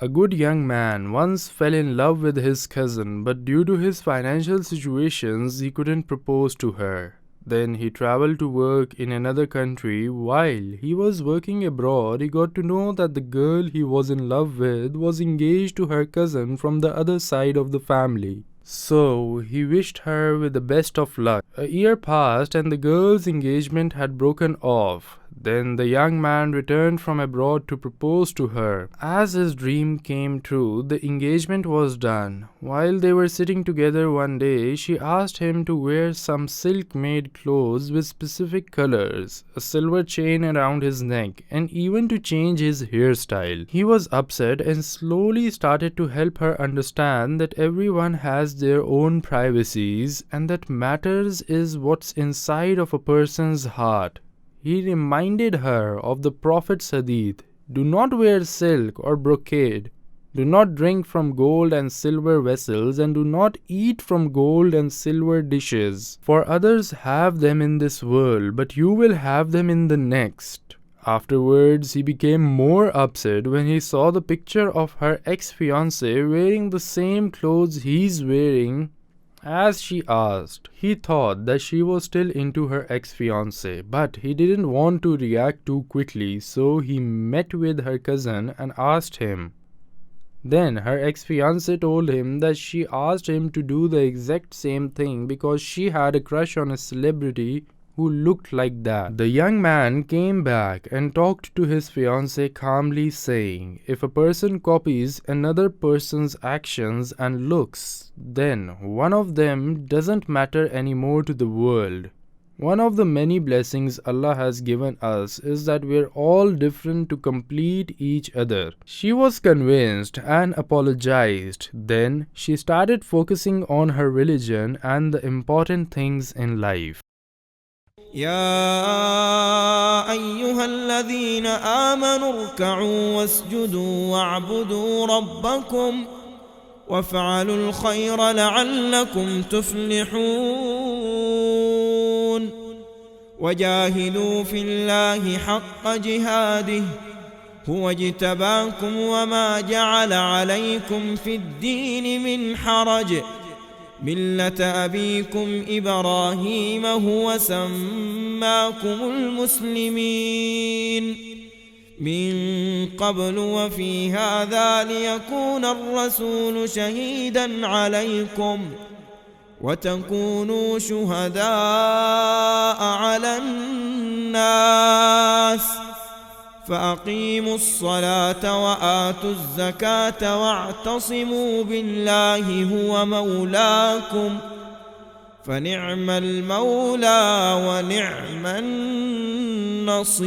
A good young man once fell in love with his cousin, but due to his financial situations, he couldn't propose to her. Then he traveled to work in another country. While he was working abroad, he got to know that the girl he was in love with was engaged to her cousin from the other side of the family. So he wished her with the best of luck. A year passed and the girl's engagement had broken off. Then the young man returned from abroad to propose to her. As his dream came true, the engagement was done. While they were sitting together one day, she asked him to wear some silk-made clothes with specific colors, a silver chain around his neck, and even to change his hairstyle. He was upset and slowly started to help her understand that everyone has their own privacies and that matters is what's inside of a person's heart. He reminded her of the Prophet's hadith, "Do not wear silk or brocade. Do not drink from gold and silver vessels, and do not eat from gold and silver dishes. For others have them in this world, but you will have them in the next." Afterwards, he became more upset when he saw the picture of her ex-fiancé wearing the same clothes he's wearing. As she asked, he thought that she was still into her ex-fiancé, but he didn't want to react too quickly, so he met with her cousin and asked him. Then her ex-fiancé told him that she asked him to do the exact same thing because she had a crush on a celebrity who looked like that. The young man came back and talked to his fiancée calmly, saying, "If a person copies another person's actions and looks, then one of them doesn't matter anymore to the world. One of the many blessings Allah has given us is that we're all different to complete each other." She was convinced and apologized. Then she started focusing on her religion and the important things in life. يا أيها الذين آمنوا اركعوا واسجدوا واعبدوا ربكم وافعلوا الخير لعلكم تفلحون وجاهدوا في الله حق جهاده هو اجتباكم وما جعل عليكم في الدين من حرج ملة أبيكم إبراهيم هو سماكم المسلمين من قبل وفي هذا ليكون الرسول شهيدا عليكم وتكونوا شهداء على الناس فأقيموا الصلاة وآتوا الزكاة واعتصموا بالله هو مولاكم فنعم المولى ونعم النصير.